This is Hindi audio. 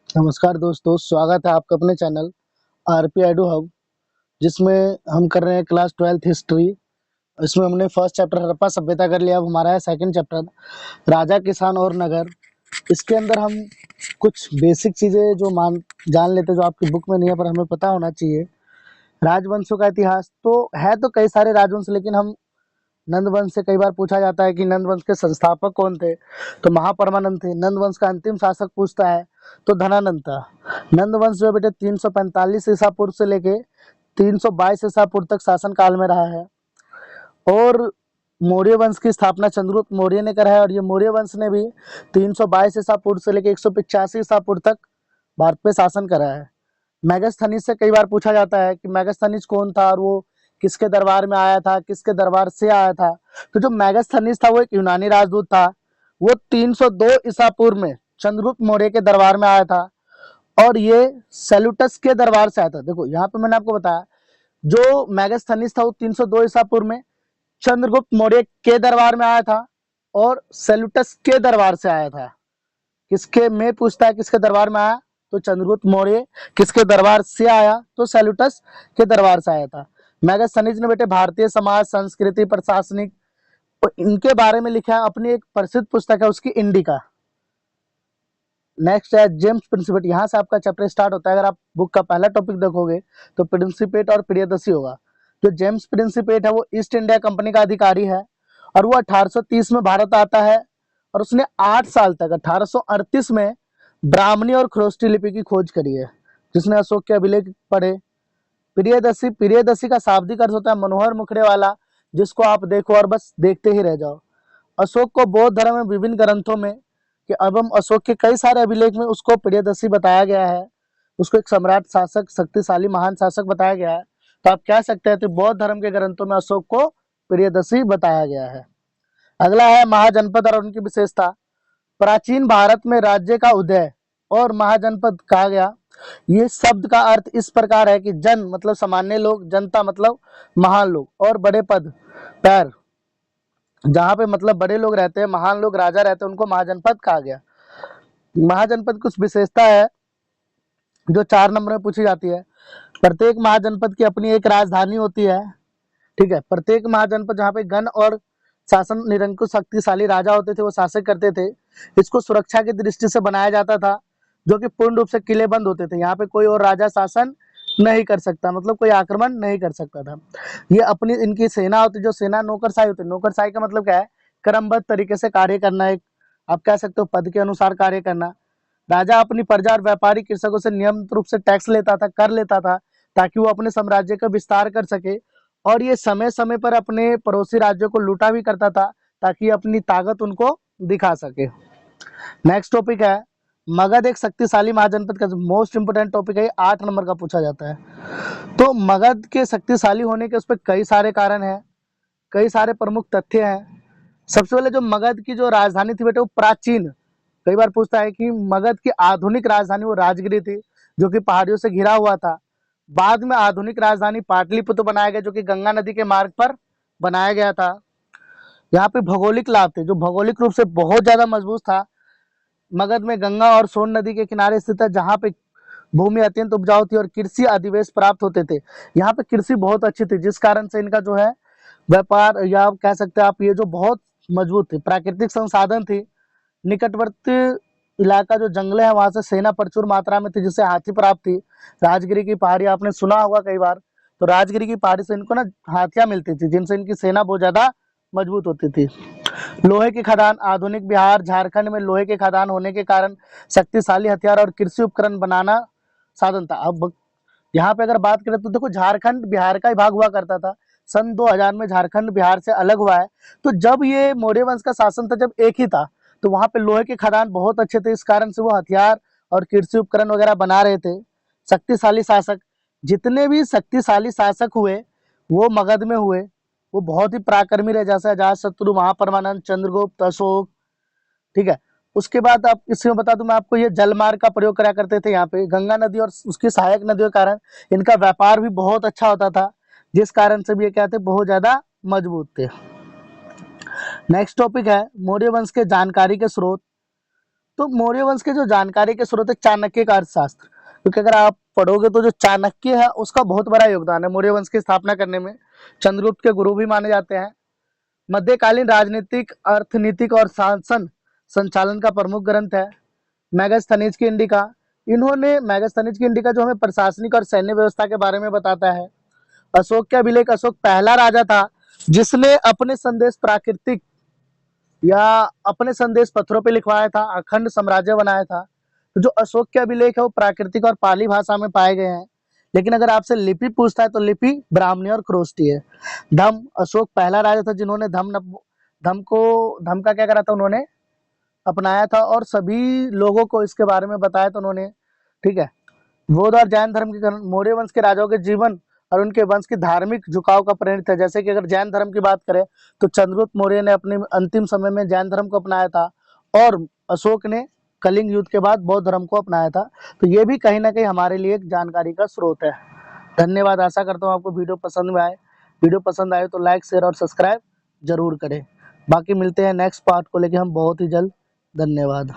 नमस्कार दोस्तों, स्वागत है आपका अपने चैनल आरपी एडू हब, जिसमें हम कर रहे हैं क्लास 12th हिस्ट्री। इसमें हमने फर्स्ट चैप्टर हड़प्पा सभ्यता कर लिया। अब हमारा है सेकंड चैप्टर राजा, किसान और नगर। इसके अंदर हम कुछ बेसिक चीज़ें जो मान जान लेते हैं, जो आपकी बुक में नहीं है पर हमें पता होना चाहिए। राजवंशों का इतिहास तो है, तो कई सारे राजवंश, लेकिन हम नंद वंश से कई बार पूछा जाता है कि नंद वंश के संस्थापक कौन थे, तो महापरमानंद थे। नंद वंश का अंतिम शासक पूछता है तो धनानंद था। नंद वंश जो है बेटे 345 ईसा पूर्व से लेके 322 ईसा पूर्व तक शासन काल में रहा है। और मौर्य वंश की स्थापना चंद्रगुप्त मौर्य ने करा है, और ये मौर्य वंश ने भी 322 ईसा पूर्व से लेके 185 ईसा पूर्व तक भारत पे शासन करा है। मैगस्थनीज से कई बार पूछा जाता है कि मैगस्थनीज कौन था और वो किसके दरबार में आया था, किसके दरबार से आया था। तो जो मैगस्थनीज था वो एक यूनानी राजदूत था। वो 302 ईसा पूर्व में चंद्रगुप्त मौर्य के दरबार में आया था, और ये सेल्यूटस के दरबार से आया था। देखो यहाँ पे मैंने आपको बताया, जो मैगस्थनीज था वो 302 ईसा पूर्व में चंद्रगुप्त मौर्य के दरबार में आया था, और सेल्यूटस के दरबार से आया था। किसके में पूछता है किसके दरबार में आया, तो चंद्रगुप्त मौर्य। किसके दरबार से आया, तो सेल्यूटस के दरबार से आया था। मैगस्थनीज ने बेटे भारतीय समाज, संस्कृति, प्रशासनिक, तो इनके बारे में लिखा है। अपनी एक प्रसिद्ध पुस्तक है उसकी, इंडिका। नेक्स्ट है जेम्स प्रिंसिपेट। यहाँ से आपका चैप्टर स्टार्ट होता है। अगर आप बुक का पहला टॉपिक देखोगे तो प्रिंसिपेट और प्रियदर्शी होगा। जो जेम्स प्रिंसिपेट है वो ईस्ट इंडिया कंपनी का अधिकारी है, और वो 1830 में भारत आता है। और उसने 8 साल तक 1838 में ब्राह्मणी और खरोष्टी लिपि की खोज करी है, जिसने अशोक के अभिलेख पढ़े। प्रियदर्शी, प्रियदर्शी का शाब्दिक अर्थ होता है मनोहर मुखड़े वाला, जिसको आप देखो और बस देखते ही रह जाओ। अशोक को बौद्ध धर्म में विभिन्न ग्रंथों में कि एवं अशोक के कई सारे अभिलेख में उसको प्रियदर्शी बताया गया है। उसको एक सम्राट, शासक, शक्तिशाली, महान शासक बताया गया है। तो आप कह सकते हैं तो बौद्ध धर्म के ग्रंथों में अशोक को प्रियदर्शी बताया गया है। अगला है महाजनपद और उनकी विशेषता। प्राचीन भारत में राज्य का उदय और महाजनपद कहा गया। ये शब्द का अर्थ इस प्रकार है कि जन मतलब सामान्य लोग, जनता मतलब महान लोग, और बड़े पद पैर, जहाँ पे मतलब बड़े लोग रहते हैं, महान लोग, राजा रहते हैं, उनको महाजनपद कहा गया। महाजनपद कुछ विशेषता है जो 4 नंबर में पूछी जाती है। प्रत्येक महाजनपद की अपनी एक राजधानी होती है। ठीक है, प्रत्येक महाजनपद जहाँ पे गण और शासन निरंकुश शक्तिशाली राजा होते थे, वो शासक करते थे। इसको सुरक्षा की दृष्टि से बनाया जाता था, जो कि पूर्ण रूप से किलेबंद होते थे। यहाँ पे कोई और राजा शासन नहीं कर सकता, मतलब कोई आक्रमण नहीं कर सकता था। ये अपनी इनकी सेना होती, जो सेना नौकरशाही होती है। नौकरशाही का मतलब क्या है, क्रमबद्ध तरीके से कार्य करना, एक आप कह सकते हो पद के अनुसार कार्य करना। राजा अपनी प्रजा और व्यापारी कृषकों से नियमित रूप से टैक्स लेता था, कर लेता था, ताकि वो अपने साम्राज्य का विस्तार कर सके। और ये समय समय पर अपने पड़ोसी राज्यों को लूटा भी करता था, ताकि अपनी ताकत उनको दिखा सके। नेक्स्ट टॉपिक है मगध, एक शक्तिशाली महाजनपद का मोस्ट इंपोर्टेंट टॉपिक है, 8 नंबर का पूछा जाता है। तो मगध के शक्तिशाली होने के उस पर कई सारे कारण हैं, कई सारे प्रमुख तथ्य हैं। सबसे पहले जो मगध की जो राजधानी थी बेटे, वो प्राचीन, कई बार पूछता है कि मगध की आधुनिक राजधानी वो राजगिरी थी, जो कि पहाड़ियों से घिरा हुआ था। बाद में आधुनिक राजधानी पाटलिपुत्र बनाया गया, जो कि गंगा नदी के मार्ग पर बनाया गया था। यहाँ पे भौगोलिक लाभ थे, जो भौगोलिक रूप से बहुत ज्यादा मजबूत था। मगध में गंगा और सोन नदी के किनारे स्थित है, जहाँ पे भूमि अत्यंत उपजाऊ थी और कृषि अधिवेश प्राप्त होते थे। यहाँ पे कृषि बहुत अच्छी थी, जिस कारण से इनका जो है व्यापार, या आप कह सकते हैं आप, ये जो बहुत मजबूत थी। प्राकृतिक संसाधन थी, निकटवर्ती इलाका जो जंगले हैं वहां से सेना प्रचुर मात्रा में थी, जिससे हाथी प्राप्त थी। राजगिरी की पहाड़ी आपने सुना होगा कई बार, तो राजगिरी की पहाड़ी से इनको ना हाथियां मिलती थी, जिनसे इनकी सेना बहुत ज्यादा मजबूत होती थी। लोहे की खदान, आधुनिक बिहार झारखंड में लोहे के खदान होने के कारण शक्तिशाली हथियार और कृषि उपकरण बनाना साधन था। अब यहाँ पे अगर बात करें तो देखो, झारखंड बिहार का ही भाग हुआ करता था। सन 2000 में झारखंड बिहार से अलग हुआ है। तो जब ये मौर्य वंश का शासन था, जब एक ही था, तो वहां पे लोहे के खदान बहुत अच्छे थे, इस कारण से वो हथियार और कृषि उपकरण वगैरह बना रहे थे। शक्तिशाली शासक, जितने भी शक्तिशाली शासक हुए वो मगध में हुए, वो बहुत ही पराक्रमी रहे, जैसे अजातशत्रु, महापरमानंद, चंद्रगुप्त, अशोक। ठीक है, उसके बाद आप इसमें बता दूं मैं आपको, ये जलमार्ग का प्रयोग करा करते थे। यहाँ पे गंगा नदी और उसकी सहायक नदियों के कारण इनका व्यापार भी बहुत अच्छा होता था, जिस कारण से भी ये क्या थे, बहुत ज्यादा मजबूत थे। नेक्स्ट टॉपिक है मौर्य वंश के जानकारी के स्रोत। तो मौर्य वंश के जो जानकारी के स्रोत है चाणक्य का अर्थशास्त्र, क्योंकि अगर आप पढ़ोगे तो जो चाणक्य है उसका बहुत बड़ा योगदान है मौर्य वंश की स्थापना करने में। चंद्रगुप्त के गुरु भी माने जाते हैं। मध्यकालीन राजनीतिक, अर्थनीतिक और शासन संचालन का प्रमुख ग्रंथ है। मैगस्थनीज की इंडिका, इन्होंने मैगस्थनीज की इंडिका जो हमें प्रशासनिक और सैन्य व्यवस्था के बारे में बताता है। अशोक के अभिलेख, अशोक पहला राजा था जिसने अपने संदेश प्राकृतिक या अपने संदेश पत्थरों पे लिखवाया था, अखंड साम्राज्य बनाया था। तो जो अशोक के अभिलेख है वो प्राकृतिक और पाली भाषा में पाए गए हैं। लेकिन अगर आपसे लिपि पूछता है तो लिपि ब्राह्मणी और क्रोष्टी है। धम्म, अशोक पहला राजा था जिन्होंने धम्म का क्या करा था, उन्होंने अपनाया था और सभी लोगों को इसके बारे में बताया था उन्होंने। ठीक है। बौद्ध और जैन धर्म के मौर्य वंश के राजाओं के जीवन और उनके वंश की धार्मिक झुकाव का प्रेरित है। जैसे कि अगर जैन धर्म की बात करें तो चंद्रगुप्त मौर्य ने अपने अंतिम समय में जैन धर्म को अपनाया था और अशोक ने कलिंग युद्ध के बाद बौद्ध धर्म को अपनाया था। तो ये भी कहीं ना कहीं हमारे लिए एक जानकारी का स्रोत है। धन्यवाद। आशा करता हूँ आपको वीडियो पसंद में आए। वीडियो पसंद आए तो लाइक, शेयर और सब्सक्राइब जरूर करें। बाकी मिलते हैं नेक्स्ट पार्ट को लेकर हम बहुत ही जल्द। धन्यवाद।